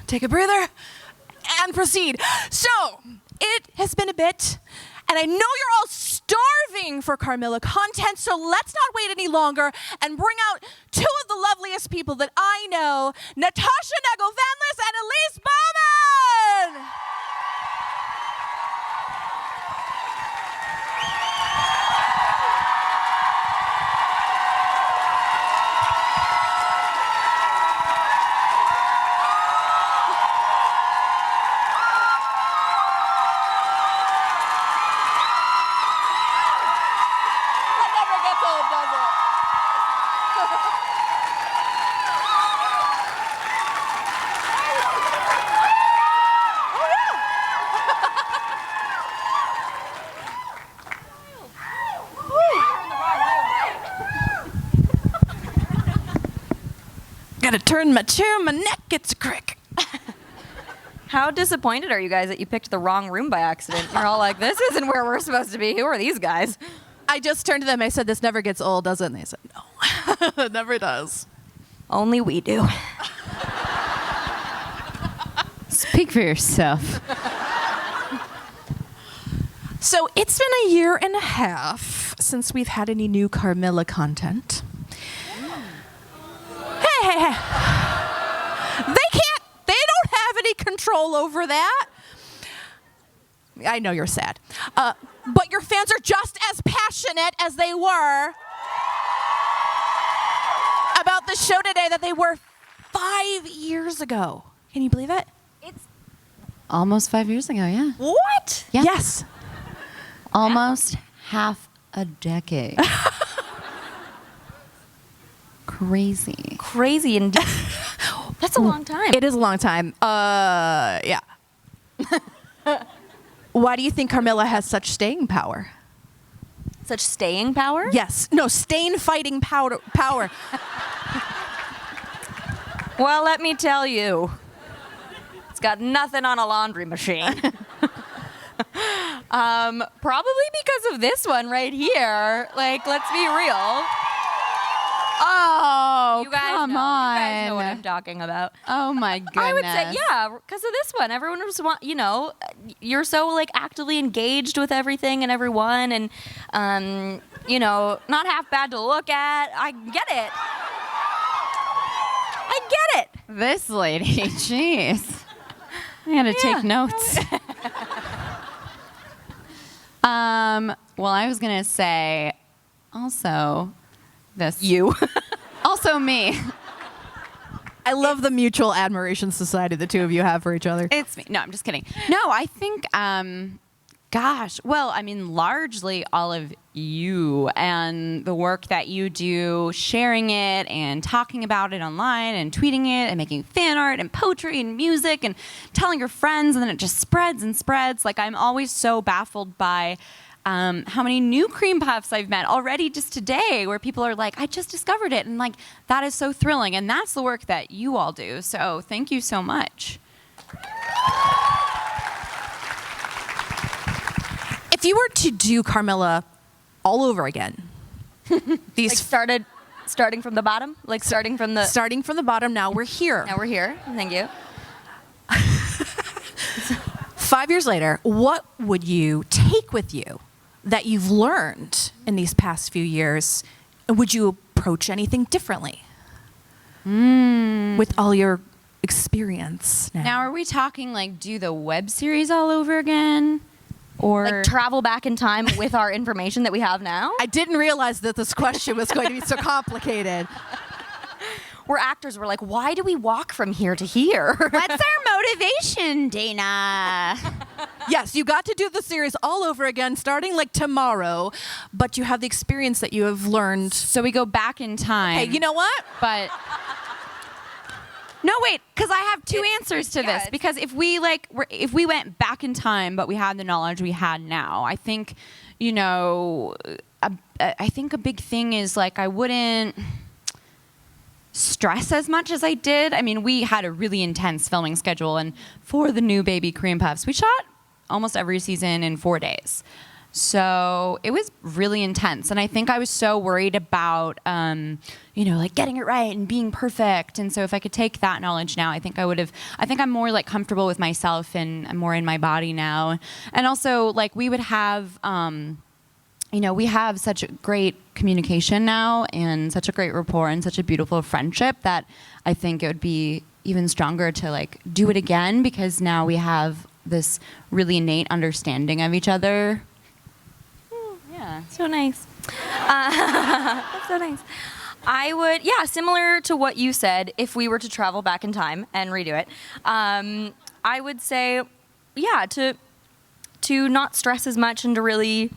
take a breather, and proceed. So, it has been a bit, and I know you're all starving for Carmilla content, so let's not wait any longer and bring out two of the loveliest people that I know, Natasha Negovanlis and Elise Bauman! Gotta turn my chair, my neck gets a crick. How disappointed are you guys that you picked the wrong room by accident? You're all like, this isn't where we're supposed to be. Who are these guys? I just turned to them, I said, this never gets old, does it? And they said, no, it never does. Only we do. Speak for yourself. So it's been a year and a half since we've had any new Carmilla content. Hey. They don't have any control over that. I know you're sad. But your fans are just as passionate as they were about the show today that they were 5 years ago. Can you believe it? It's Almost 5 years ago, yeah. what? Yeah. Yes. Almost half a decade. Crazy. Crazy indeed. That's a long time. It is a long time. Yeah. Why do you think Carmilla has such staying power? Such staying power? Yes. No, stain fighting power. Well, let me tell you. It's got nothing on a laundry machine. Probably because of this one right here. Like, let's be real. Oh, You guys come know. on. You guys know what I'm talking about. Oh, my goodness. I would say, yeah, because of this one. Everyone was, you're so, like, actively engaged with everything and everyone and, not half bad to look at. I get it. This lady, jeez. I had to take notes. Well, I was going to say also this. You. Also me. I love the mutual admiration society the two of you have for each other. It's me. No, I'm just kidding. No, I think, largely all of you and the work that you do, sharing it and talking about it online and tweeting it and making fan art and poetry and music and telling your friends, and then it just spreads and spreads. Like, I'm always so baffled by how many new Creampuffs I've met already just today, where people are like, I just discovered it. And like, that is so thrilling. And that's the work that you all do. So thank you so much. If you were to do Carmilla all over again, these Starting from the bottom? Like starting from the bottom, now we're here. Now we're here. Thank you. 5 years later, what would you take with you that you've learned in these past few years? And would you approach anything differently with all your experience now? Now, are we talking like do the web series all over again? Or Like travel back in time with our information that we have now? I didn't realize that this question was going to be so complicated. We're actors. We're like, why do we walk from here to here? what's our motivation, Dana? Yes, you got to do the series all over again starting like tomorrow, but you have the experience that you have learned. So we go back in time. Hey, you know what? But no, wait, because I have two answers to this. Because if we went back in time, but we had the knowledge we had now, I think, I think a big thing is like I wouldn't stress as much as I did. I mean, we had a really intense filming schedule, and for the new baby Creampuffs, we shot almost every season in 4 days. So it was really intense. And I think I was so worried about, like getting it right and being perfect. And so if I could take that knowledge now, I think I'm more like comfortable with myself and I'm more in my body now. And also like we would have, we have such great communication now and such a great rapport and such a beautiful friendship that I think it would be even stronger to like do it again because now we have this really innate understanding of each other. Yeah. So nice. That's so nice. I would, similar to what you said, if we were to travel back in time and redo it, I would say, to not stress as much and to really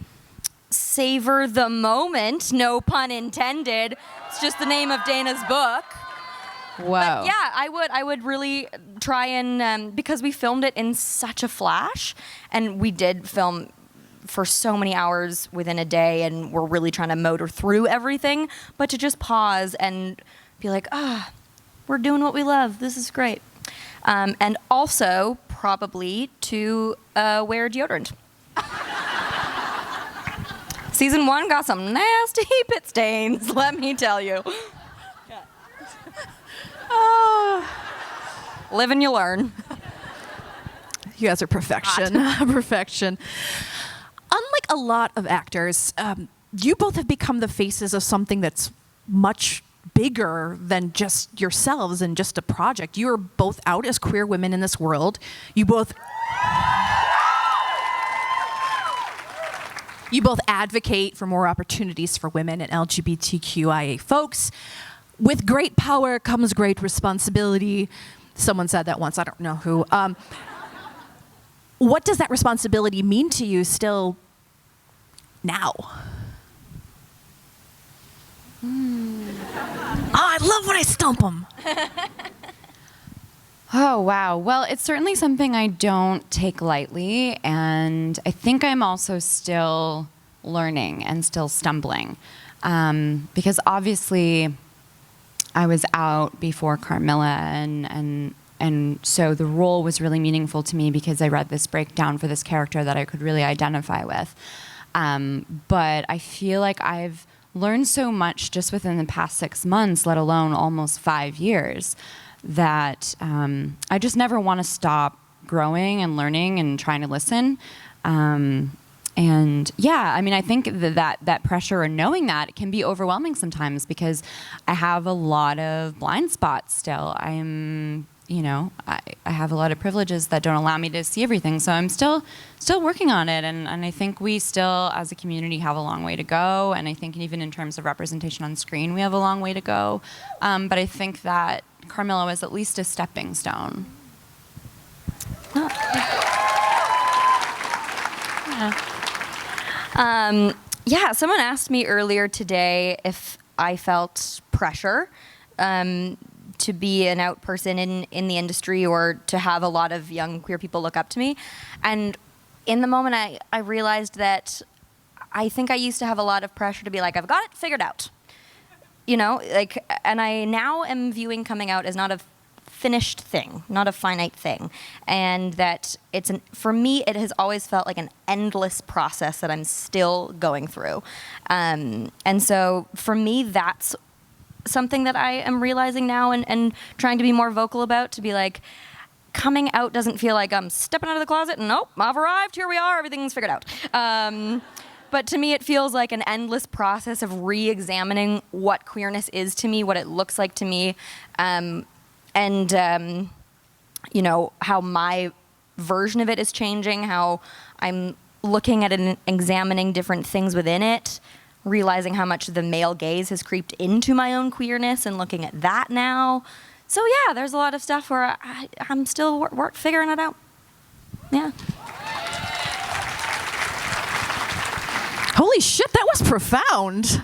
savor the moment, no pun intended. It's just the name of Dana's book. Whoa. But yeah, I would really try and, because we filmed it in such a flash, and we did film for so many hours within a day, and we're really trying to motor through everything, but to just pause and be like, we're doing what we love. This is great. And also probably to wear deodorant. Season 1 got some nasty pit stains, let me tell you. Live and you learn. You guys are perfection. Perfection. Unlike a lot of actors, you both have become the faces of something that's much bigger than just yourselves and just a project. You are both out as queer women in this world. You both advocate for more opportunities for women and LGBTQIA folks. With great power comes great responsibility. Someone said that once, I don't know who. What does that responsibility mean to you still now? I love when I stump them. Oh, wow. Well, it's certainly something I don't take lightly, and I think I'm also still learning and still stumbling. Because obviously I was out before Carmilla, and so the role was really meaningful to me because I read this breakdown for this character that I could really identify with. But I feel like I've learned so much just within the past 6 months, let alone almost 5 years, that I just never want to stop growing and learning and trying to listen. And yeah, I mean, I think that pressure and knowing that can be overwhelming sometimes because I have a lot of blind spots still. I have a lot of privileges that don't allow me to see everything. So I'm still working on it. And I think we still, as a community, have a long way to go. And I think even in terms of representation on screen, we have a long way to go. But I think that Carmilla was at least a stepping stone. Someone asked me earlier today if I felt pressure to be an out person in the industry or to have a lot of young queer people look up to me. And in the moment, I realized that I think I used to have a lot of pressure to be like, I've got it figured out. And I now am viewing coming out as not a finished thing, not a finite thing. And that for me, it has always felt like an endless process that I'm still going through. And so for me, that's something that I am realizing now and trying to be more vocal about, to be like, coming out doesn't feel like I'm stepping out of the closet and nope, I've arrived, here we are, everything's figured out. But to me, it feels like an endless process of re-examining what queerness is to me, what it looks like to me, and how my version of it is changing, how I'm looking at it and examining different things within it, realizing how much the male gaze has creeped into my own queerness and looking at that now. So yeah, there's a lot of stuff where I'm still figuring it out. Yeah. Holy shit, that was profound.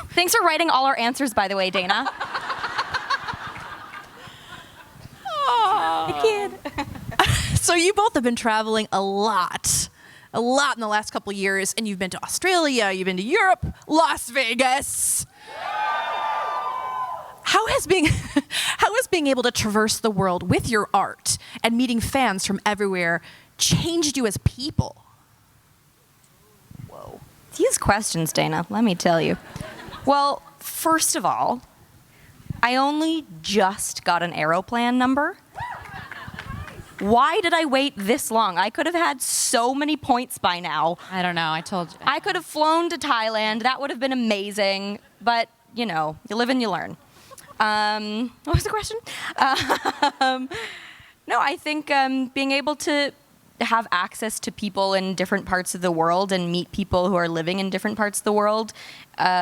Thanks for writing all our answers, by the way, Dana. The kid. So you both have been traveling a lot in the last couple of years, and you've been to Australia, you've been to Europe, Las Vegas. How has being able to traverse the world with your art and meeting fans from everywhere changed you as people? Whoa. These questions, Dana, let me tell you. Well, first of all, I only just got an Aeroplan number. Why did I wait this long? I could have had so many points by now. I don't know. I told you. I could have flown to Thailand. That would have been amazing. But, you know, you live and you learn. What was the question? No, I think being able to have access to people in different parts of the world and meet people who are living in different parts of the world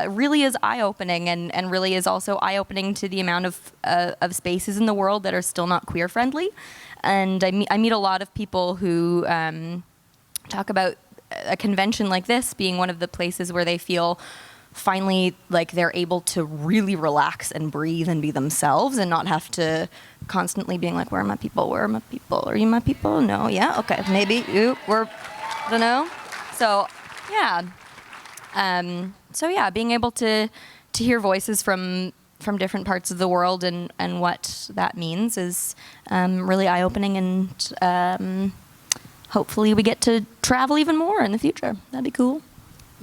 really is eye-opening and really is also eye-opening to the amount of spaces in the world that are still not queer-friendly. And I meet a lot of people who talk about a convention like this being one of the places where they feel finally like they're able to really relax and breathe and be themselves and not have to constantly being like, where are my people? Where are my people? Are you my people? No, yeah, okay, maybe, we're, I don't know. So, yeah. Being able to hear voices from different parts of the world and what that means is really eye-opening, and hopefully we get to travel even more in the future. That'd be cool.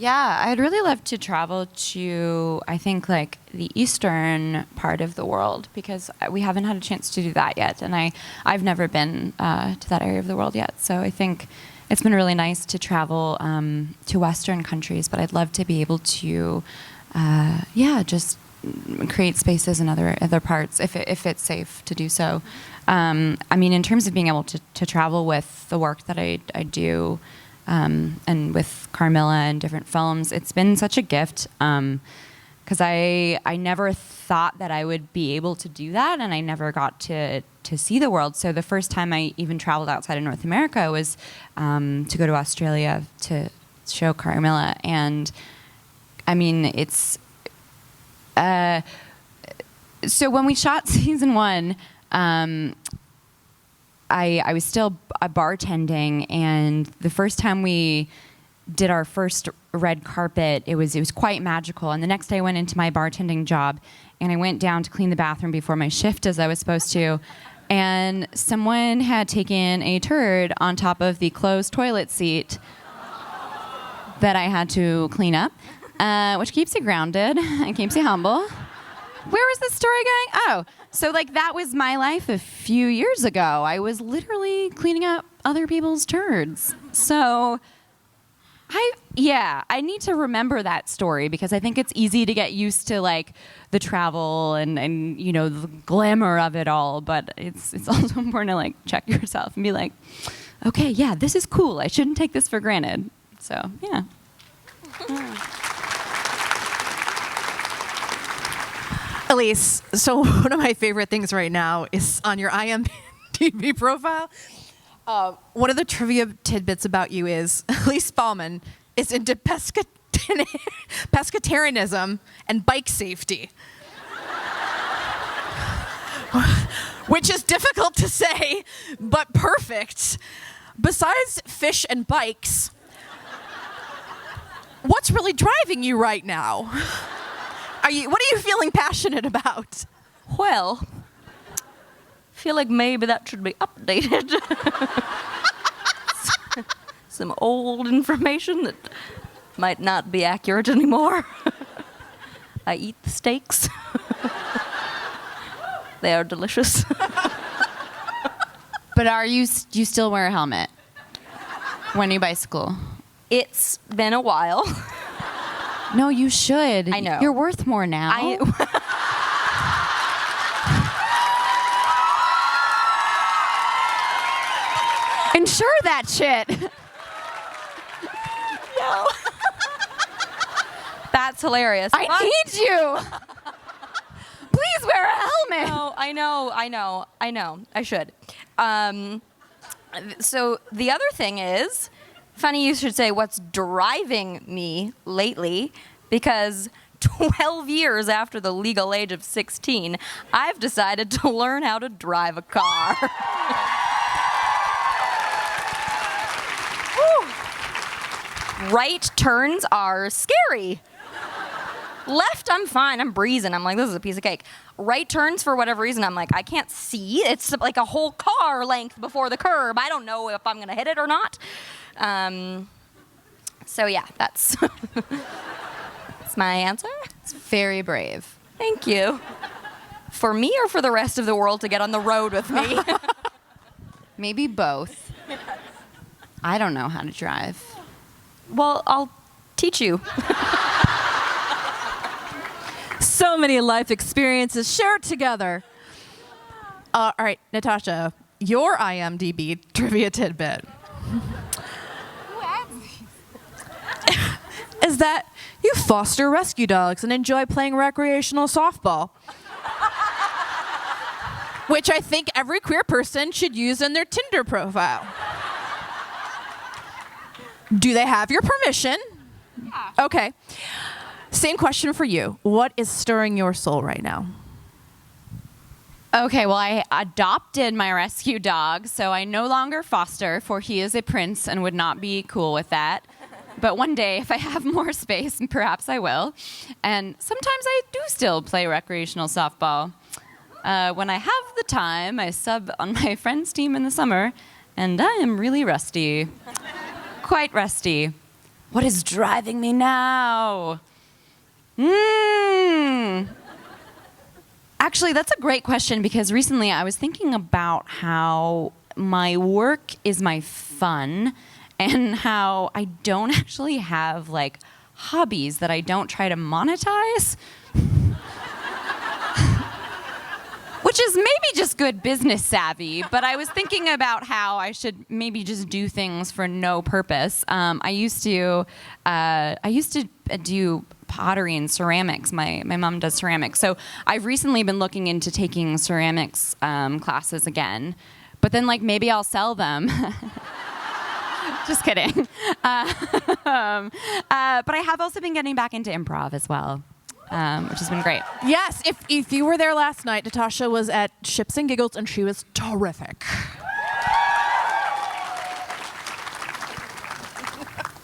Yeah, I'd really love to travel to, I think, like the eastern part of the world, because we haven't had a chance to do that yet, and I've never been to that area of the world yet. So I think it's been really nice to travel to Western countries, but I'd love to be able to, just create spaces in other parts if it's safe to do so. I mean, in terms of being able to travel with the work that I do. And with Carmilla and different films, it's been such a gift because I never thought that I would be able to do that, and I never got to see the world. So the first time I even traveled outside of North America was to go to Australia to show Carmilla, and I mean it's so when we shot season 1. I was still bartending, and the first time we did our first red carpet, it was quite magical. And the next day I went into my bartending job, and I went down to clean the bathroom before my shift as I was supposed to, and someone had taken a turd on top of the closed toilet seat that I had to clean up, which keeps you grounded and keeps you humble. Where was this story going? Oh, so like that was my life a few years ago. I was literally cleaning up other people's turds. So I need to remember that story, because I think it's easy to get used to like the travel and you know, the glamour of it all, but it's also important to like check yourself and be like, okay, yeah, this is cool. I shouldn't take this for granted. So, yeah. Elise, so one of my favorite things right now is on your IMDb profile. One of the trivia tidbits about you is Elise Bauman is into pescatarianism and bike safety. Which is difficult to say, but perfect. Besides fish and bikes, what's really driving you right now? What are you feeling passionate about? Well, I feel like maybe that should be updated. Some old information that might not be accurate anymore. I eat the steaks. They are delicious. But do you still wear a helmet when you bicycle? It's been a while. No, you should. I know. You're worth more now. Insure that shit. No. That's hilarious. I need you. Please wear a helmet. No, I know. I should. So the other thing is, funny you should say what's driving me lately, because 12 years after the legal age of 16, I've decided to learn how to drive a car. Right turns are scary. Left, I'm fine. I'm breezing. I'm like, this is a piece of cake. Right turns, for whatever reason, I'm like, I can't see. It's like a whole car length before the curb. I don't know if I'm going to hit it or not. So yeah, that's my answer. It's very brave. Thank you. For me or for the rest of the world to get on the road with me? Maybe both. I don't know how to drive. Well, I'll teach you. So many life experiences shared together. All right, Natasha, your IMDb trivia tidbit is that you foster rescue dogs and enjoy playing recreational softball, which I think every queer person should use in their Tinder profile. Do they have your permission? Yeah. Okay. Same question for you. What is stirring your soul right now? Okay, well, I adopted my rescue dog, so I no longer foster, for he is a prince and would not be cool with that. But one day, if I have more space, perhaps I will. And sometimes I do still play recreational softball. When I have the time, I sub on my friend's team in the summer, and I am really rusty. Quite rusty. What is driving me now? Actually, that's a great question, because recently I was thinking about how my work is my fun and how I don't actually have like hobbies that I don't try to monetize. Which is maybe just good business savvy, but I was thinking about how I should maybe just do things for no purpose. I used to do pottery and ceramics. My mom does ceramics, so I've recently been looking into taking ceramics classes again. But then, like, maybe I'll sell them. Just kidding. But I have also been getting back into improv as well. Which has been great. Yes, if you were there last night, Natasha was at Ships and Giggles, and she was terrific.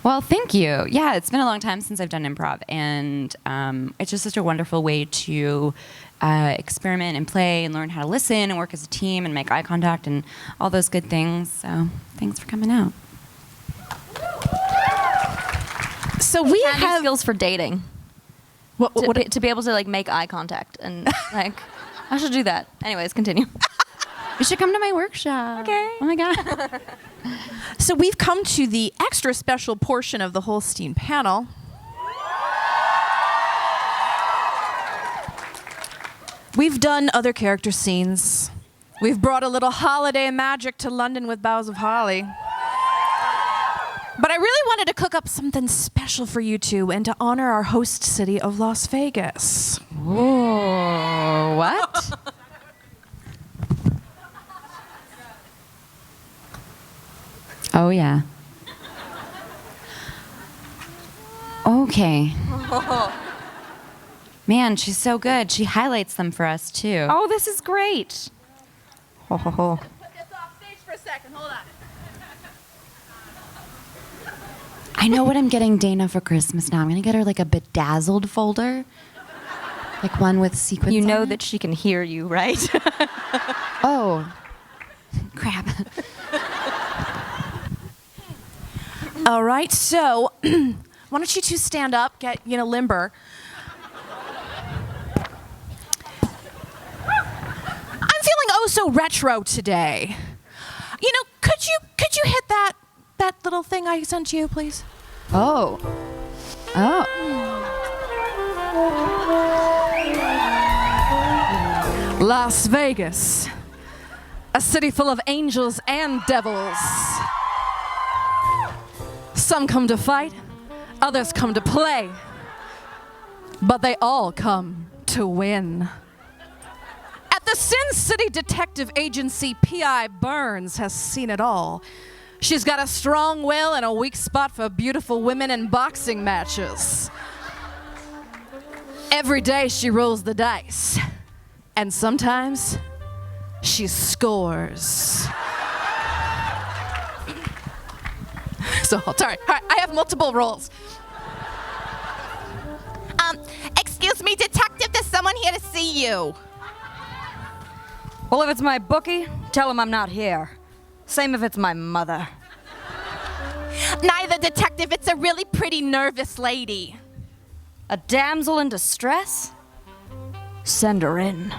Well, thank you. Yeah, it's been a long time since I've done improv, and it's just such a wonderful way to experiment and play and learn how to listen and work as a team and make eye contact and all those good things. So thanks for coming out. So we have skills for dating. To be able to like make eye contact and like, I should do that. Anyways, continue. You should come to my workshop. Okay. Oh my God. So we've come to the extra special portion of the Hollstein panel. We've done other character scenes. We've brought a little holiday magic to London with Boughs of Holly. But I really wanted to cook up something special for you two and to honor our host city of Las Vegas. Whoa, what? Oh, yeah. Okay. Man, she's so good. She highlights them for us, too. Oh, this is great. Ho, ho, ho. Put this off stage for a second. Hold on. I know what I'm getting Dana for Christmas now. I'm going to get her like a bedazzled folder. Like one with sequins You know on it. that she can hear you, right? Oh, crap. All right, so why don't you two stand up, get, limber. I'm feeling oh so retro today. Could you hit that little thing I sent you, please? Oh. Oh. Las Vegas, a city full of angels and devils. Some come to fight, others come to play, but they all come to win. At the Sin City Detective Agency, P.I. Burns has seen it all. She's got a strong will and a weak spot for beautiful women and boxing matches. Every day she rolls the dice, and sometimes she scores. So, sorry, all right, I have multiple roles. Excuse someone here to see you. Well, if it's my bookie, tell him I'm not here. Same if it's my mother. Neither, detective. It's a really pretty nervous lady. A damsel in distress? Send her in.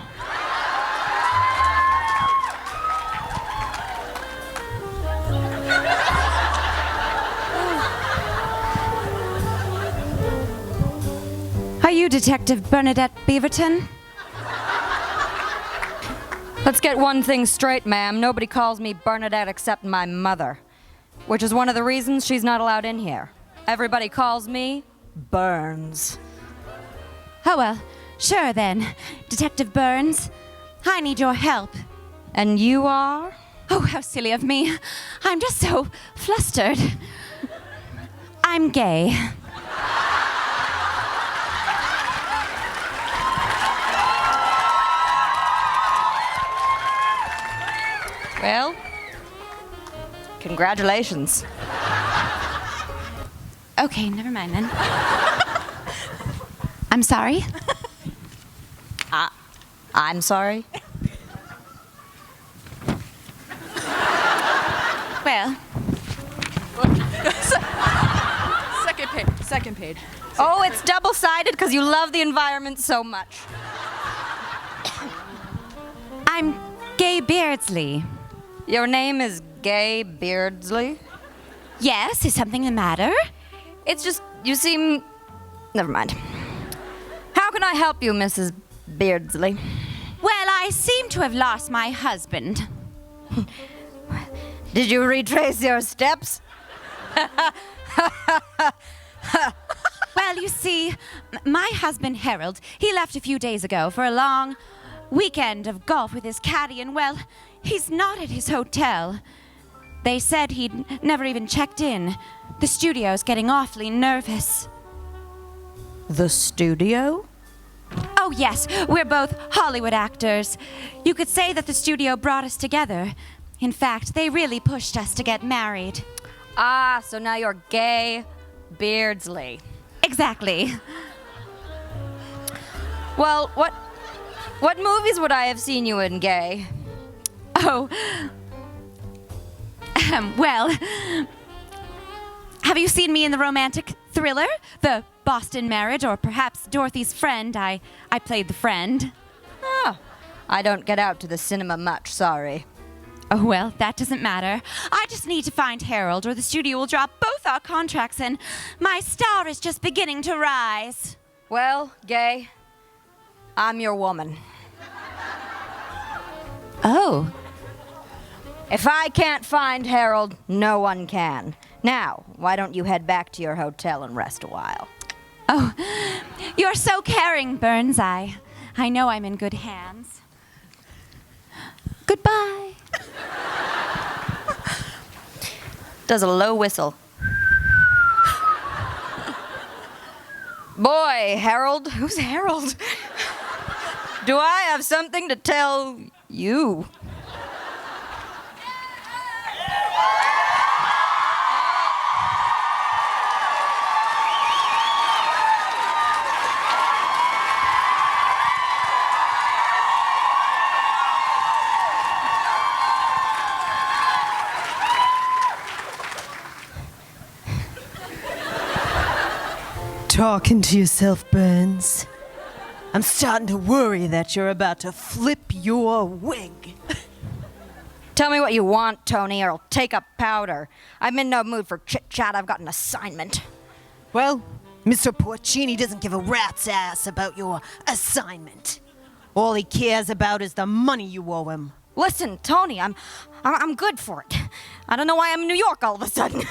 Are you Detective Bernadette Beaverton? Let's get one thing straight, ma'am. Nobody calls me Bernadette except my mother, which is one of the reasons she's not allowed in here. Everybody calls me Burns. Oh, well, sure then. Detective Burns, I need your help. And you are? Oh, how silly of me. I'm just so flustered. I'm gay. Well, congratulations. Okay, never mind then. I'm sorry. I'm sorry. Well, Second page. Oh, it's double-sided because you love the environment so much. I'm Gay Beardsley. Your name is Gay Beardsley? Yes, is something the matter? It's just, you seem... Never mind. How can I help you, Mrs. Beardsley? Well, I seem to have lost my husband. Did you retrace your steps? Well, you see, my husband Harold, he left a few days ago for a long weekend of golf with his caddy, and well, he's not at his hotel. They said he'd never even checked in. The studio's getting awfully nervous. The studio? Oh, yes, we're both Hollywood actors. You could say that the studio brought us together. In fact, they really pushed us to get married. Ah, so now you're Gay Beardsley. Exactly. Well, what movies would I have seen you in, Gay? Oh. Well, have you seen me in the romantic thriller, The Boston Marriage, or perhaps Dorothy's Friend? I played the friend. Oh, I don't get out to the cinema much, sorry. Oh, well, that doesn't matter. I just need to find Harold, or the studio will drop both our contracts, and my star is just beginning to rise. Well, Gay, I'm your woman. Oh. If I can't find Harold, no one can. Now, why don't you head back to your hotel and rest a while? Oh, you're so caring, Burns. I know I'm in good hands. Goodbye. Does a low whistle. Boy, Harold. Who's Harold? Do I have something to tell you? Talking to yourself, Burns. I'm starting to worry that you're about to flip your wig. Tell me what you want, Tony, or I'll take up powder. I'm in no mood for chit-chat. I've got an assignment. Well, Mr. Porcini doesn't give a rat's ass about your assignment. All he cares about is the money you owe him. Listen, Tony, I'm good for it. I don't know why I'm in New York all of a sudden.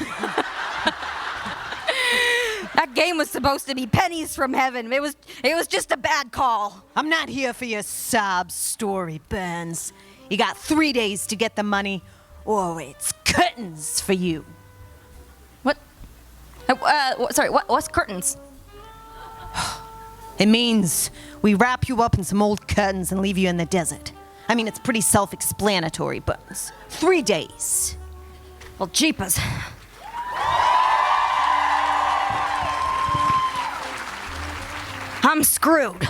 That game was supposed to be pennies from heaven. It was just a bad call. I'm not here for your sob story, Burns. You got 3 days to get the money, or it's curtains for you. What? Sorry, what's curtains? It means we wrap you up in some old curtains and leave you in the desert. I mean, it's pretty self-explanatory, Burns. 3 days. Well, jeepers. I'm screwed.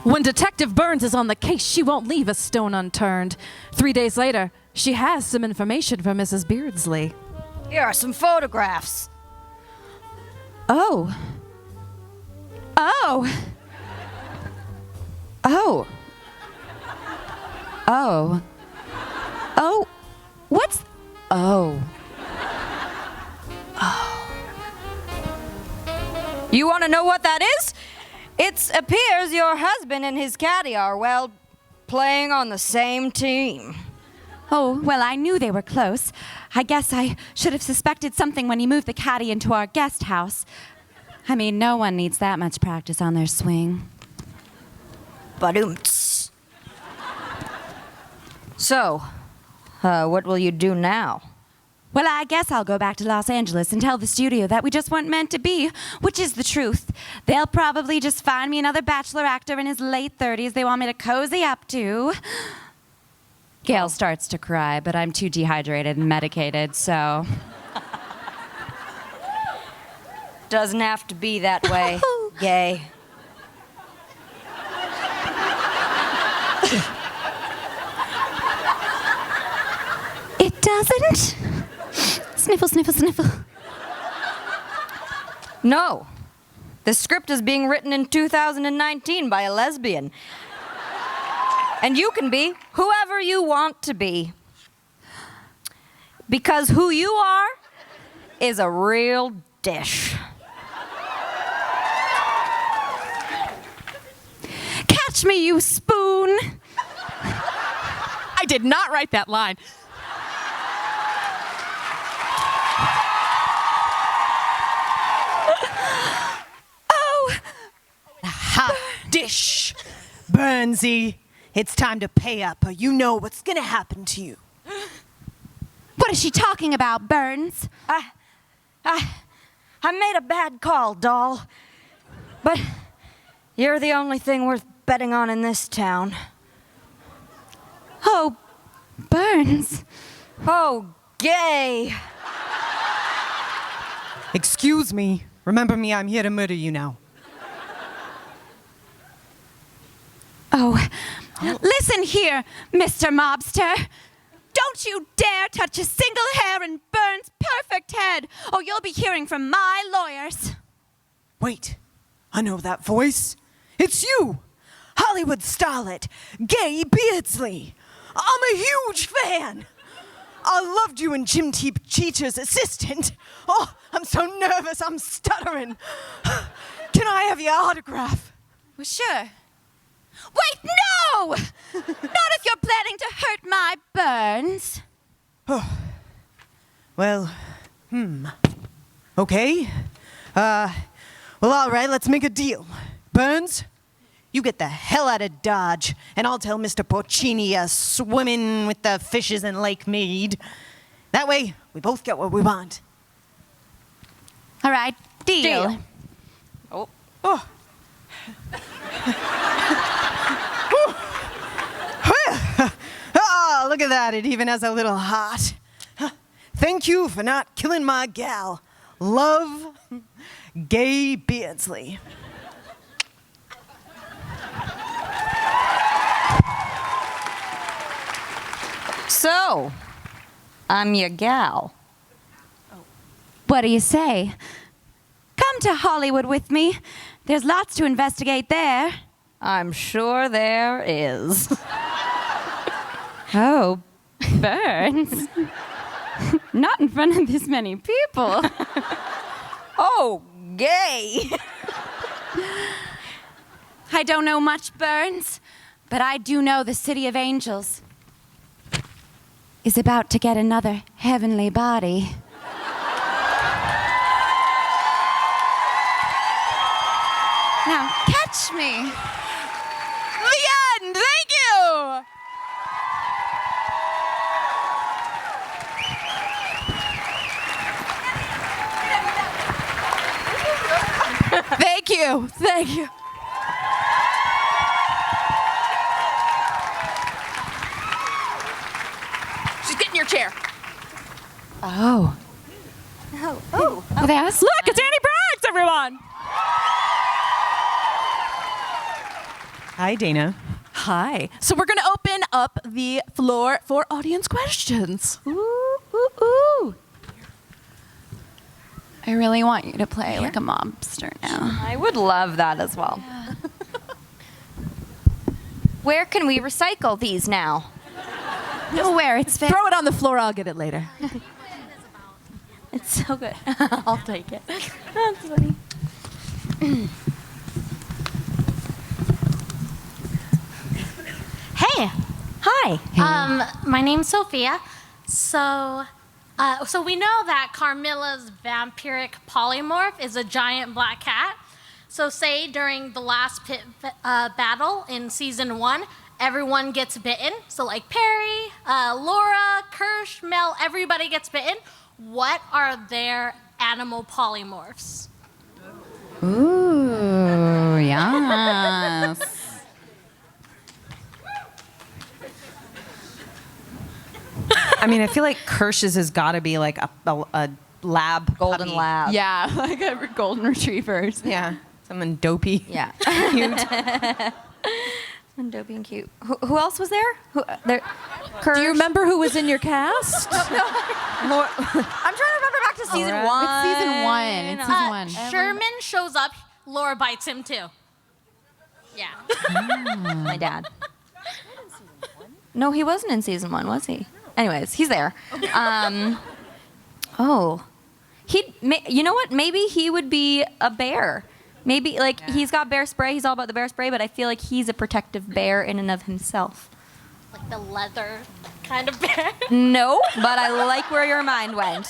When Detective Burns is on the case, she won't leave a stone unturned. 3 days later, she has some information from Mrs. Beardsley. Here are some photographs. Oh. Oh. Oh. Oh. Oh. What's... Oh. You want to know what that is? It appears your husband and his caddy are, well, playing on the same team. Oh, well, I knew they were close. I guess I should have suspected something when he moved the caddy into our guest house. I mean, no one needs that much practice on their swing. Ba-doom-ts. So, what will you do now? Well, I guess I'll go back to Los Angeles and tell the studio that we just weren't meant to be, which is the truth. They'll probably just find me another bachelor actor in his late 30s they want me to cozy up to. Gail starts to cry, but I'm too dehydrated and medicated, so... Doesn't have to be that way, gay. It doesn't? Sniffle, sniffle, sniffle. No. The script is being written in 2019 by a lesbian. And you can be whoever you want to be. Because who you are is a real dish. Catch me, you spoon! I did not write that line. Hot dish. Burnsy, it's time to pay up or you know what's gonna happen to you. What is she talking about, Burns? I made a bad call, doll. But you're the only thing worth betting on in this town. Oh, Burns. Oh, gay. Excuse me. Remember me, I'm here to murder you now. Oh, listen here, Mr. Mobster. Don't you dare touch a single hair in Burns' perfect head, or you'll be hearing from my lawyers. Wait, I know that voice. It's you, Hollywood starlet, Gay Beardsley. I'm a huge fan. I loved you in Jim Teacher's Assistant. Oh, I'm so nervous, I'm stuttering. Can I have your autograph? Well, sure. Wait, no! Not if you're planning to hurt my Burns. Oh. Well, Okay. Well, all right, let's make a deal. Burns, you get the hell out of Dodge, and I'll tell Mr. Porcini you're swimming with the fishes in Lake Mead. That way, we both get what we want. All right, deal. Oh. Oh, look at that. It even has a little heart. Thank you for not killing my gal. Love, Gay Beardsley. So, I'm your gal. What do you say? Come to Hollywood with me. There's lots to investigate there. I'm sure there is. Oh, Burns. Not in front of this many people. Oh, gay. I don't know much, Burns, but I do know the City of Angels is about to get another heavenly body. Now, catch me. The end! Thank you! Thank you. Thank you. She's getting your chair. Oh. Oh. That's Look, it's Annie Briggs, everyone! Hi, Dana. Hi. So we're going to open up the floor for audience questions. Ooh, ooh, ooh. I really want you to play like a mobster now. I would love that as well. Where can we recycle these now? Nowhere, it's fair. Throw it on the floor. I'll get it later. It's so good. I'll take it. That's funny. Hey. Hi. My name's Sophia. So we know that Carmilla's vampiric polymorph is a giant black cat. So say during the last pit battle in season 1, everyone gets bitten. So like Perry, Laura, Kirsch, Mel, everybody gets bitten. What are their animal polymorphs? Ooh, yes. I mean, I feel like Kirsch's has got to be like a lab Golden puppy. lab. Yeah, like a golden retrievers. Yeah, someone dopey. Yeah. Cute. And dopey and cute. Who else was there? There? Do you remember who was in your cast? I'm trying to remember back to season Laura? 1. It's season 1. It's season 1. Sherman shows up, Laura bites him too. Yeah. My dad. No, he wasn't in season 1, was he? Anyways, he's there. You know what? Maybe he would be a bear. Maybe, he's got bear spray. He's all about the bear spray, but I feel like he's a protective bear in and of himself. Like the leather kind of bear. No, but I like where your mind went.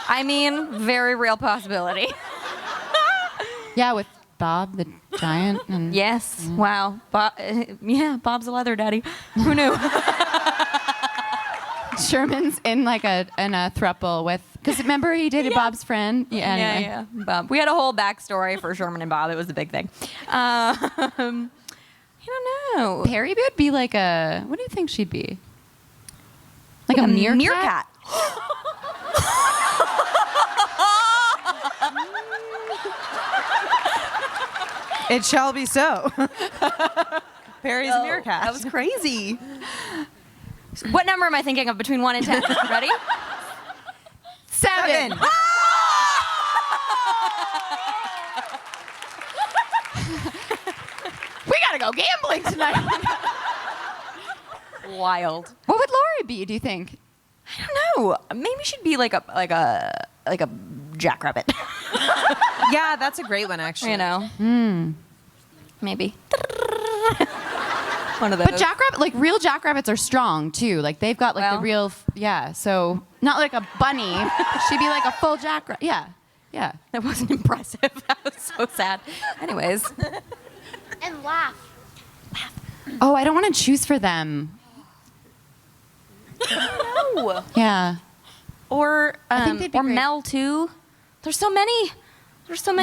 I mean, very real possibility. Yeah, with Bob the giant. And Yes. Wow. Bob's a leather daddy. Who knew? Sherman's in like a throuple with, because remember he dated Bob's friend? Yeah, anyway. Yeah. Bob. We had a whole backstory for Sherman and Bob. It was a big thing. I don't know. Perry would be like a, what do you think she'd be? Like a meerkat? Meerkat. It shall be so. Perry's a meerkat. That was crazy. What number am I thinking of between 1 and 10? Ready? 7. We gotta go gambling tonight. Wild. What would Lori be, do you think? I don't know. Maybe she'd be like a jackrabbit. Yeah, that's a great one, actually. You know. Maybe. One of those. But jackrabbit, like real jackrabbits are strong too. Like they've got like the real, so not like a bunny. She'd be like a full jackrabbit. Yeah. That wasn't impressive. That was so sad. Anyways. And laugh. Oh, I don't want to choose for them. No. Yeah. Or I think they'd be great. Mel too. There's so many.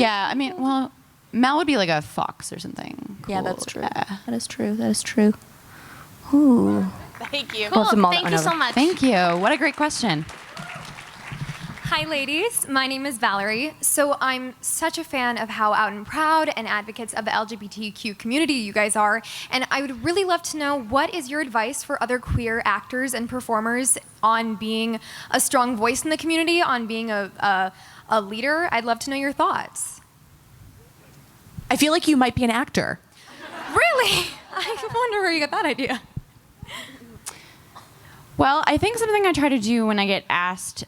Yeah, I mean, well, Mel would be like a fox or something. Yeah, Cool. that's true. Yeah. That is true. Ooh. Thank you. Cool. Thank you so much. Thank you. What a great question. Hi, ladies. My name is Valerie. So I'm such a fan of how out and proud and advocates of the LGBTQ community you guys are. And I would really love to know, what is your advice for other queer actors and performers on being a strong voice in the community, on being a leader? I'd love to know your thoughts. I feel like you might be an actor. Really? I wonder where you got that idea. Well, I think something I try to do when I get asked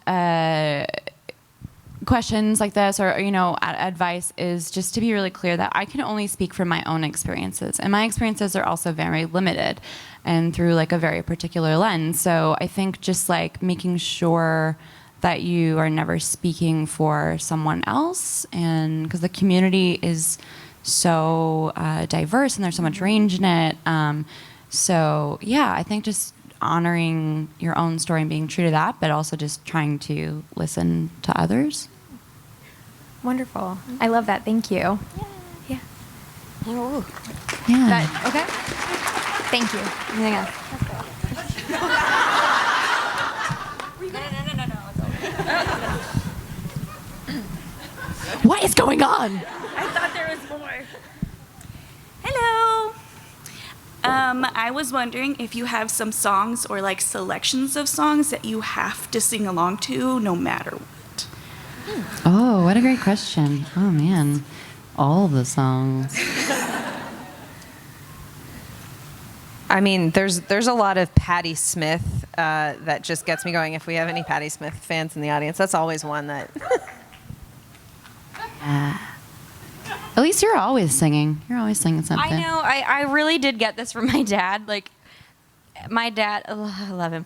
questions like this or, advice is just to be really clear that I can only speak from my own experiences. And my experiences are also very limited and through like a very particular lens. So I think just like making sure that you are never speaking for someone else, and because the community is so diverse and there's so much range in it. So yeah, I think just honoring your own story and being true to that, but also just trying to listen to others. Wonderful. I love that. Thank you. Yeah. That, okay? Thank you. Anything else? What is going on? I thought there was more. Hello. I was wondering if you have some songs or like selections of songs that you have to sing along to no matter what. Oh, what a great question. Oh, man. All the songs. I mean, there's a lot of Patti Smith that just gets me going. If we have any Patti Smith fans in the audience, that's always one that... Elise, you're always singing. You're always singing something. I know. I really did get this from my dad. Like, my dad, I love him.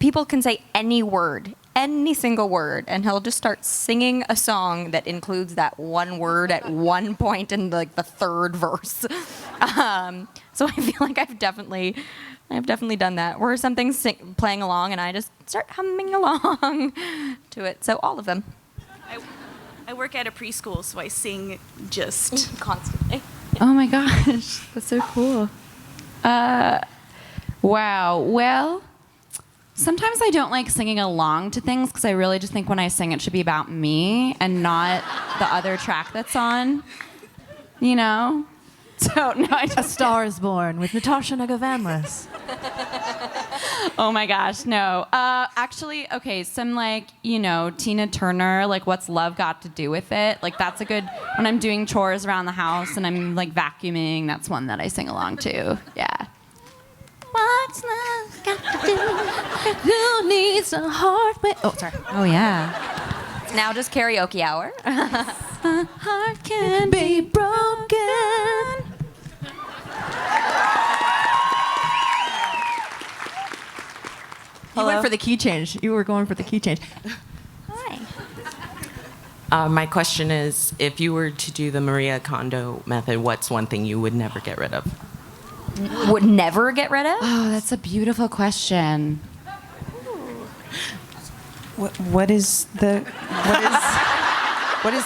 People can say any word, any single word, and he'll just start singing a song that includes that one word at one point in like the third verse. So I feel like I've definitely done that. Where something's playing along and I just start humming along to it. So all of them. I work at a preschool, so I sing just constantly. Oh my gosh, that's so cool. Wow. Well, sometimes I don't like singing along to things because I really just think when I sing it should be about me and not the other track that's on. You know? So no, A Star is Born with Natasha Negovanlis. Oh my gosh, no. Actually, okay, some like, Tina Turner, like What's Love Got to Do with It? Like that's a good, when I'm doing chores around the house and I'm like vacuuming, that's one that I sing along to. Yeah. What's love got to do? Who needs a heart? Oh, sorry. Oh yeah. It's now just karaoke hour. A heart can be broken. You went for the key change. You were going for the key change. Hi. My question is, if you were to do the Maria Kondo method, what's one thing you would never get rid of? Would never get rid of? Oh, that's a beautiful question. What is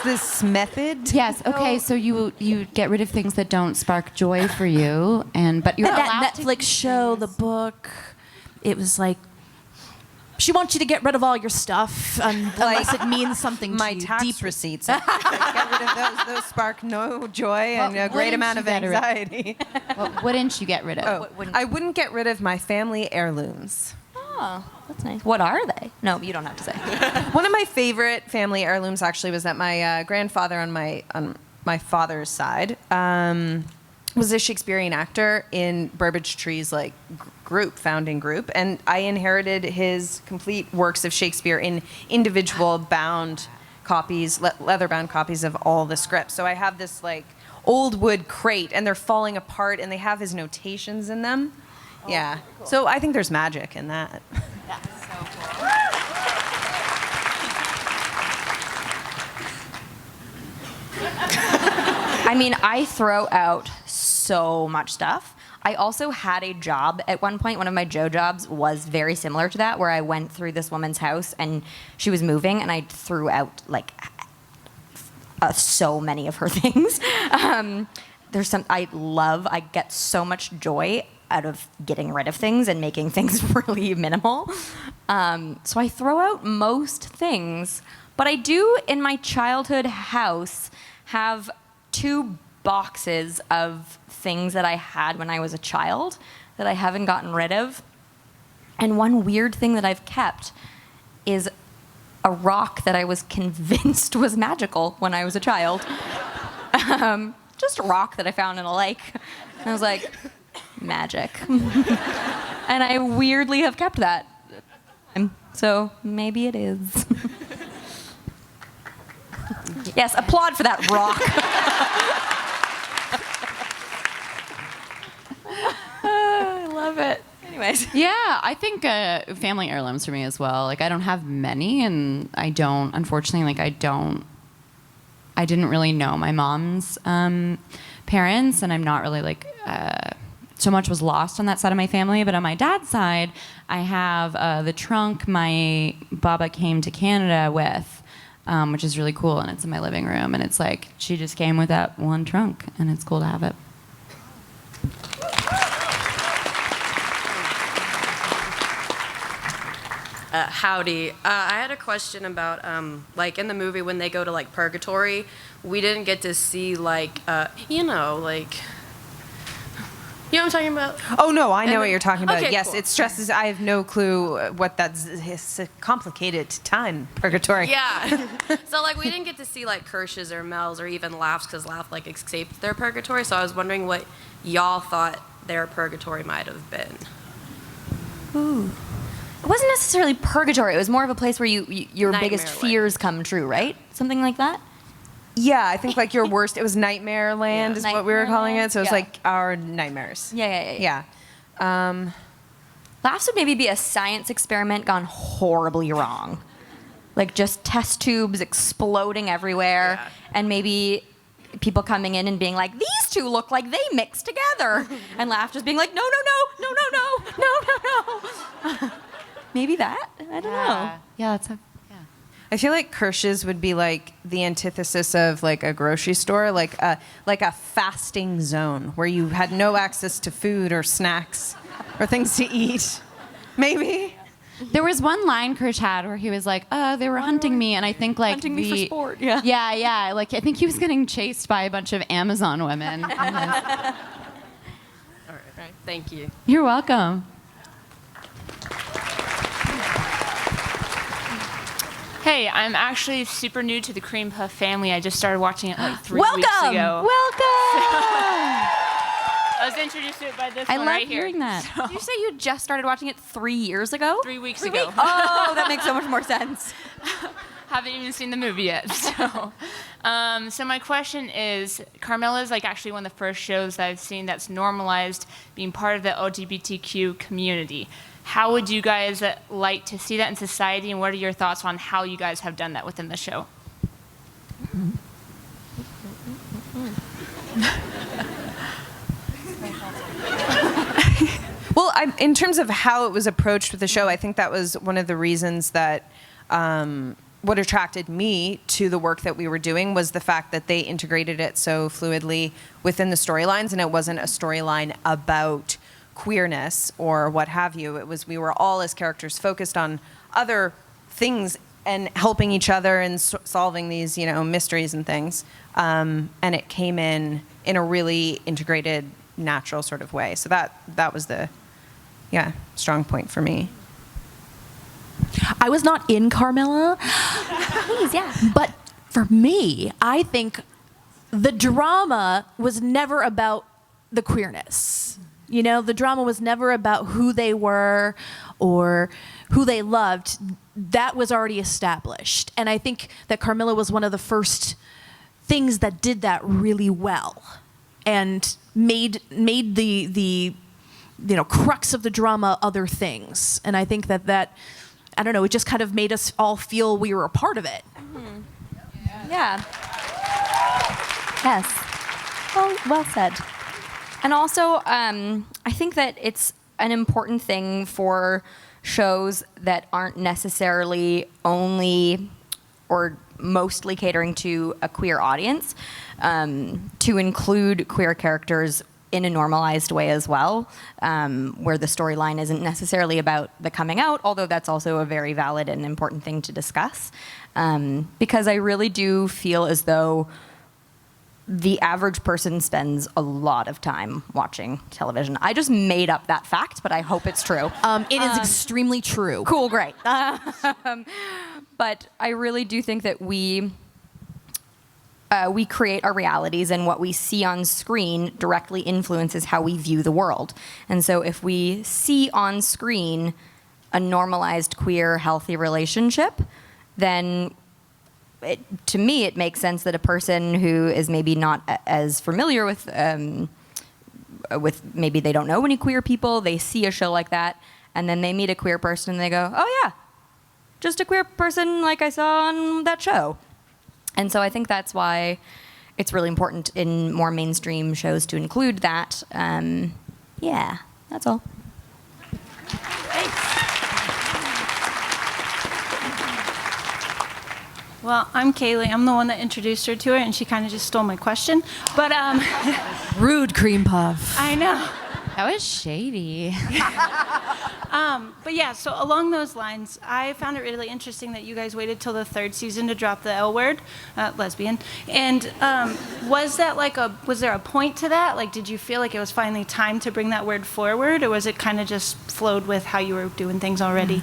this method? Yes. Okay. So you get rid of things that don't spark joy for you, but you're allowed That Netflix show, the book, it was like she wants you to get rid of all your stuff unless it means something to you. My tax receipts. Get rid of those. Those spark no joy and a great amount of anxiety. What wouldn't you get rid of? I wouldn't get rid of my family heirlooms. Oh, that's nice. What are they? No, you don't have to say. One of my favorite family heirlooms actually was that my grandfather on my father's side was a Shakespearean actor in Burbage Tree's founding group, and I inherited his complete works of Shakespeare in individual bound copies, leather-bound copies of all the scripts. So I have this old wood crate, and they're falling apart, and they have his notations in them. Oh, yeah. Cool. So I think there's magic in that. That's so cool. I mean, I throw out so much stuff. I also had a job at one point. One of my jobs was very similar to that, where I went through this woman's house and she was moving, and I threw out so many of her things. There's some I get so much joy out of getting rid of things and making things really minimal. So I throw out most things, but I do in my childhood house have 2 boxes of things that I had when I was a child that I haven't gotten rid of. And one weird thing that I've kept is a rock that I was convinced was magical when I was a child. Just a rock that I found in a lake. And I was like, magic. And I weirdly have kept that. So maybe it is. Yes, applaud for that rock. I love it. Anyways. Yeah, I think family heirlooms for me as well. I don't have many, and I don't, unfortunately, I didn't really know my mom's parents, and I'm not really so much was lost on that side of my family. But on my dad's side, I have the trunk my baba came to Canada with, which is really cool, and it's in my living room, and it's she just came with that one trunk, and it's cool to have it. Howdy. I had a question about, in the movie when they go to, Purgatory, we didn't get to see, You know what I'm talking about? Oh no, I know what you're talking about. Okay, Yes, cool. it stresses. I have no clue what that's. It's a complicated time. Purgatory. Yeah. So like we didn't get to see like Kirsch's or Mel's or even Laughs because Laugh like escaped their purgatory. So I was wondering what y'all thought their purgatory might have been. Ooh. It wasn't necessarily purgatory. It was more of a place where your Nightmare biggest land. fears come true, right? Something like that? Yeah, I think like your worst. It was Nightmare Land, is what we were Nightmare calling Land? it. So it was Yeah. like our nightmares. Yeah. Yeah. Laughs would maybe be a science experiment gone horribly wrong. Like just test tubes exploding everywhere, and maybe people coming in and being like, these two look like they mixed together. And Laugh just being like, no. Maybe that? I don't know. Yeah, that's I feel like Kirsch's would be like the antithesis of like a grocery store, like a fasting zone where you had no access to food or snacks or things to eat. Maybe. There was one line Kirsch had where he was like, they were hunting me, and I think like Hunting me for sport, yeah. Yeah. Like I think he was getting chased by a bunch of Amazon women. All right. Thank you. You're welcome. Hey, I'm actually super new to the Creampuff family. I just started watching it like 3 weeks Welcome! ago. I was introduced to it by this I one love right here. hearing that. So- Did you say you just started watching it 3 years ago? 3 weeks ago. Oh, that makes so much more sense. Haven't even seen the movie yet. So my question is, Carmilla is like actually one of the first shows that I've seen that's normalized being part of the LGBTQ community. How would you guys like to see that in society, and what are your thoughts on how you guys have done that within the show? Well, in terms of how it was approached with the show, I think that was one of the reasons that what attracted me to the work that we were doing was the fact that they integrated it so fluidly within the storylines, and it wasn't a storyline about queerness or what have you. It was we were all as characters focused on other things and helping each other and solving these, mysteries and things. And it came in a really integrated, natural sort of way. So that was the strong point for me. I was not in Carmilla. Please, yeah. But for me, I think the drama was never about the queerness. The drama was never about who they were or who they loved. That was already established. And I think that Carmilla was one of the first things that did that really well and made the crux of the drama other things. And I think that I don't know, it just kind of made us all feel we were a part of it. Mm-hmm. Yeah. Yes. Well said. And also, I think that it's an important thing for shows that aren't necessarily only or mostly catering to a queer audience to include queer characters in a normalized way as well, where the storyline isn't necessarily about the coming out, although that's also a very valid and important thing to discuss. Because I really do feel as though the average person spends a lot of time watching television. I just made up that fact, but I hope it's true. It is extremely true. Cool, great. But I really do think that we create our realities, and what we see on screen directly influences how we view the world. And so if we see on screen a normalized, queer, healthy relationship, then to me, it makes sense that a person who is maybe not as familiar with maybe they don't know any queer people, they see a show like that, and then they meet a queer person and they go, oh yeah, just a queer person like I saw on that show. And so I think that's why it's really important in more mainstream shows to include that. Yeah, that's all. Well, I'm Kaylee. I'm the one that introduced her to it, and she kind of just stole my question. But Rude cream puff. I know. That was shady. But yeah, so along those lines, I found it really interesting that you guys waited till the 3rd season to drop the L word, lesbian. And was there a point to that? Like, did you feel like it was finally time to bring that word forward, or was it kind of just flowed with how you were doing things already?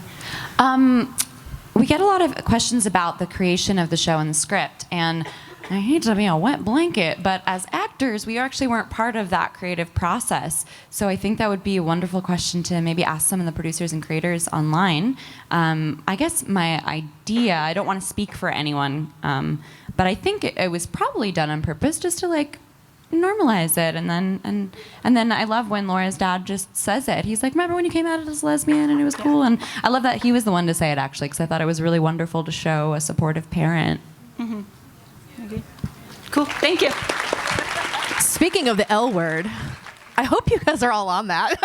We get a lot of questions about the creation of the show and the script, and I hate to be a wet blanket, but as actors, we actually weren't part of that creative process. So I think that would be a wonderful question to maybe ask some of the producers and creators online. I guess my idea, I don't want to speak for anyone, but I think it was probably done on purpose just to like normalize it. And then I love when Laura's dad just says it. He's like, remember when you came out as lesbian and it was cool? And I love that he was the one to say it actually, because I thought it was really wonderful to show a supportive parent. Mm-hmm. Okay. Cool, thank you. Speaking of the L word, I hope you guys are all on that.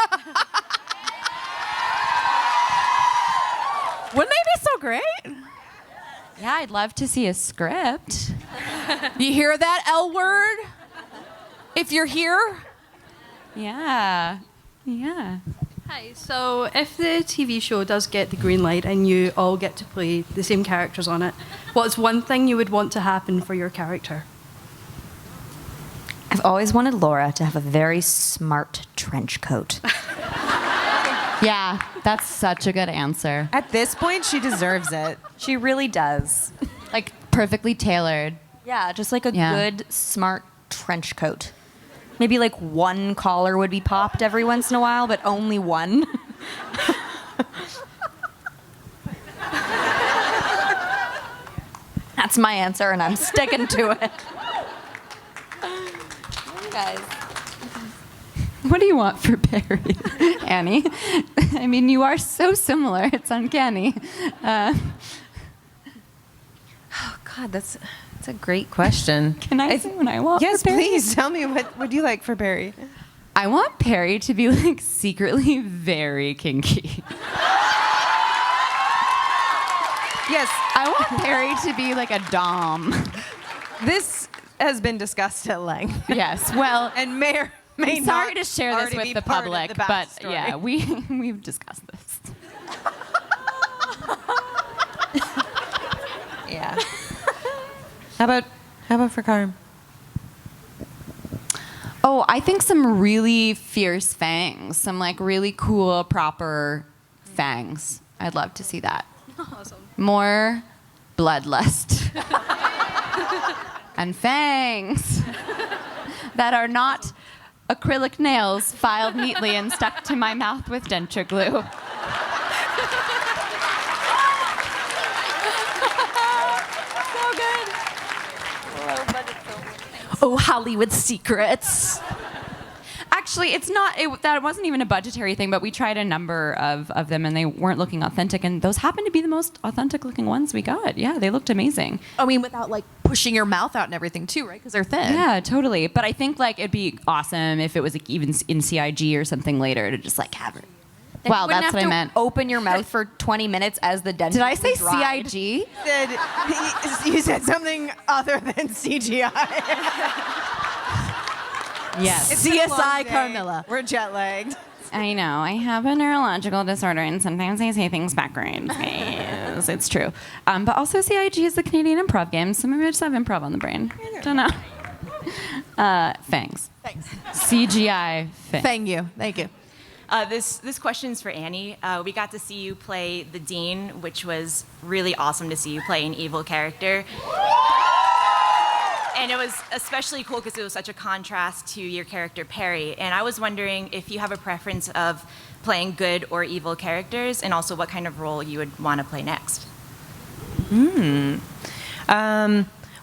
Wouldn't they be so great? Yeah, I'd love to see a script. You hear that, L word? If you're here? Yeah. Yeah. Hi, so if the TV show does get the green light and you all get to play the same characters on it, what's one thing you would want to happen for your character? I've always wanted Laura to have a very smart trench coat. Yeah, that's such a good answer. At this point, she deserves it. She really does. Like perfectly tailored. Yeah, just like a good, smart trench coat. Maybe like one collar would be popped every once in a while, but only one. That's my answer, and I'm sticking to it. Guys. What do you want for Barry, Annie? I mean, you are so similar. It's uncanny. Oh, God, that's a great question. Can I say what I want? Yes, for Barry? please. Tell me what would you like for Barry? I want Perry to be like secretly very kinky. Yes, I want Perry to be like a dom. This has been discussed at length. Yes, well, and may or may I'm not sorry to share this already with be the part of public, the but backstory. yeah, we've discussed this. Yeah. How about for Carm? Oh, I think some really fierce fangs, some like really cool, proper fangs. I'd love to see that. Awesome. More bloodlust. And fangs that are not acrylic nails filed neatly and stuck to my mouth with denture glue. Oh, Hollywood secrets. Actually, it's not. That wasn't even a budgetary thing, but we tried a number of them, and they weren't looking authentic. And those happened to be the most authentic-looking ones we got. Yeah, they looked amazing. I mean, without like pushing your mouth out and everything too, right? Because they're thin. Yeah, totally. But I think like it'd be awesome if it was like even in CIG or something later to just like have it. Then Wow, you wouldn't that's what have I to meant. Open your mouth for 20 minutes as the dentist. Did I say dried. CIG? You said something other than CGI. Yes. It's been a long CSI day. Carmilla. We're jet lagged. I know. I have a neurological disorder, and sometimes I say things backwards. Yes, it's true. But also, CIG is the Canadian improv game, so maybe I just have improv on the brain. Don't know. Fangs. Thanks. CGI fangs. Thank you. Thank you. This question is for Annie. We got to see you play the Dean, which was really awesome to see you play an evil character. And it was especially cool because it was such a contrast to your character, Perry. And I was wondering if you have a preference of playing good or evil characters, and also what kind of role you would want to play next.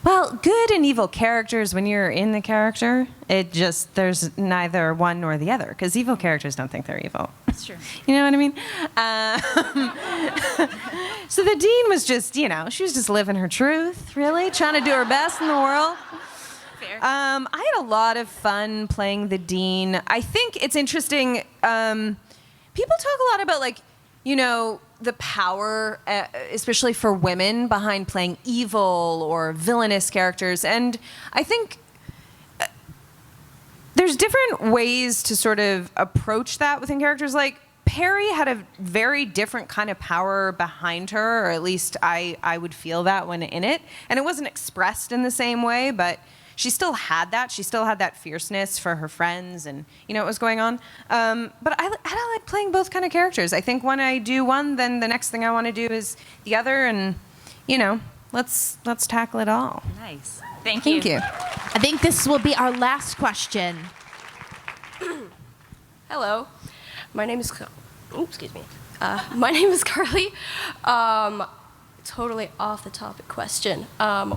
Well, good and evil characters, when you're in the character, there's neither one nor the other, because evil characters don't think they're evil. That's true. You know what I mean? So the Dean was just, she was just living her truth, really, trying to do her best in the world. Fair. I had a lot of fun playing the Dean. I think it's interesting. People talk a lot about, the power, especially for women, behind playing evil or villainous characters. And I think there's different ways to sort of approach that within characters. Like, Perry had a very different kind of power behind her, or at least I would feel that when in it. And it wasn't expressed in the same way, but she still had that. She still had that fierceness for her friends and, what was going on. But I like playing both kind of characters. I think when I do one, then the next thing I want to do is the other, and, let's tackle it all. Nice. Thank you. Thank you. I think this will be our last question. Hello, my name is. Excuse me. My name is Carly. Totally off the topic question.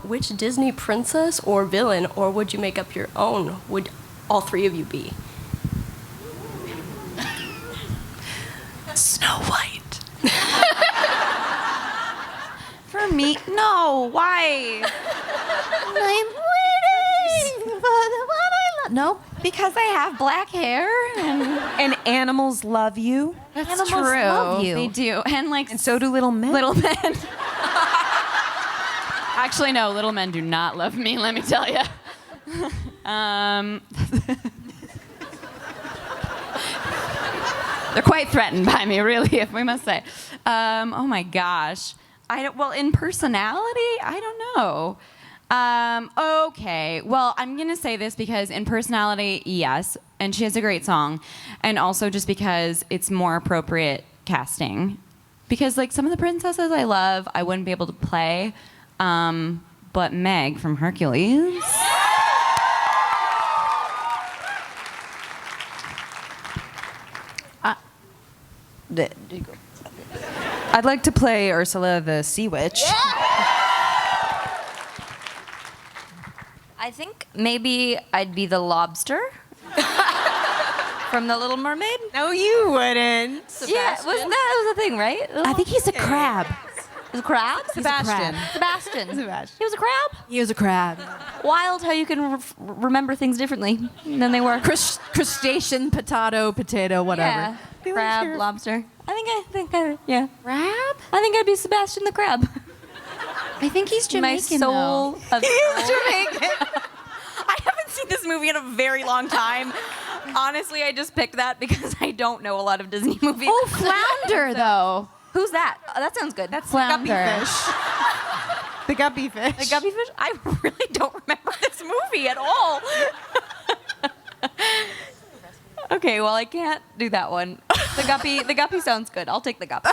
Which Disney princess or villain, or would you make up your own? Would all three of you be? Snow White. For me, no. Why? I'm waiting for the one I love. No, because I have black hair and animals love you. That's Animals true. love you. They do, and so do little men. Little men. Actually, no. Little men do not love me. Let me tell you. They're quite threatened by me, really, if we must say. Oh my gosh. Well, in personality, I don't know. Okay. Well, I'm going to say this because in personality, yes. And she has a great song. And also just because it's more appropriate casting. Because, like, some of the princesses I love, I wouldn't be able to play. But Meg from Hercules. I'd like to play Ursula the Sea Witch. Yeah! I think maybe I'd be the lobster from The Little Mermaid. No, you wouldn't. Yeah, that was a thing, right? I think he's a crab. He's a crab? Sebastian. Sebastian. Sebastian. He was a crab? He was a crab. Wild how you can remember things differently than they were. Crustacean, potato, whatever. Yeah. Crab, lobster. Yeah. Crab? I think I'd be Sebastian the crab. I think he's Jamaican, My soul though. of He is Jamaican. I haven't seen this movie in a very long time. Honestly, I just picked that because I don't know a lot of Disney movies. Oh, Flounder, though. Who's that? Oh, that sounds good. That's Flounder. Guppy Fish. The Guppy Fish. The Guppy Fish? I really don't remember this movie at all. Okay, well, I can't do that one. The Guppy sounds good. I'll take the Guppy.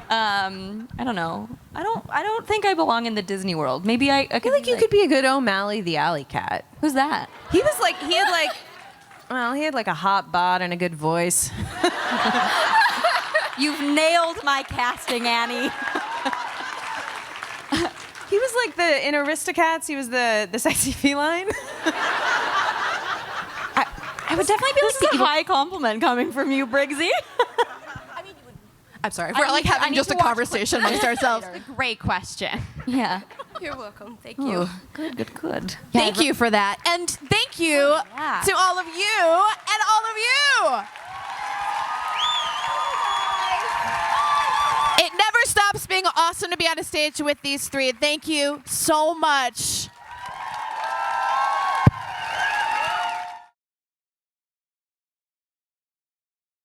I don't know. I don't think I belong in the Disney world. Maybe I feel like you could be a good O'Malley the alley cat. Who's that? He had like a hot bod and a good voice. You've nailed my casting, Annie. He was like in Aristocats, he was the sexy feline. I would definitely be able to see a high compliment coming from you, Briggsy. I'm sorry. We're like having just a conversation amongst ourselves. Great question. Yeah. You're welcome. Thank you. Good. Thank you for that. And thank you to all of you and all of you. It never stops being awesome to be on a stage with these three. Thank you so much.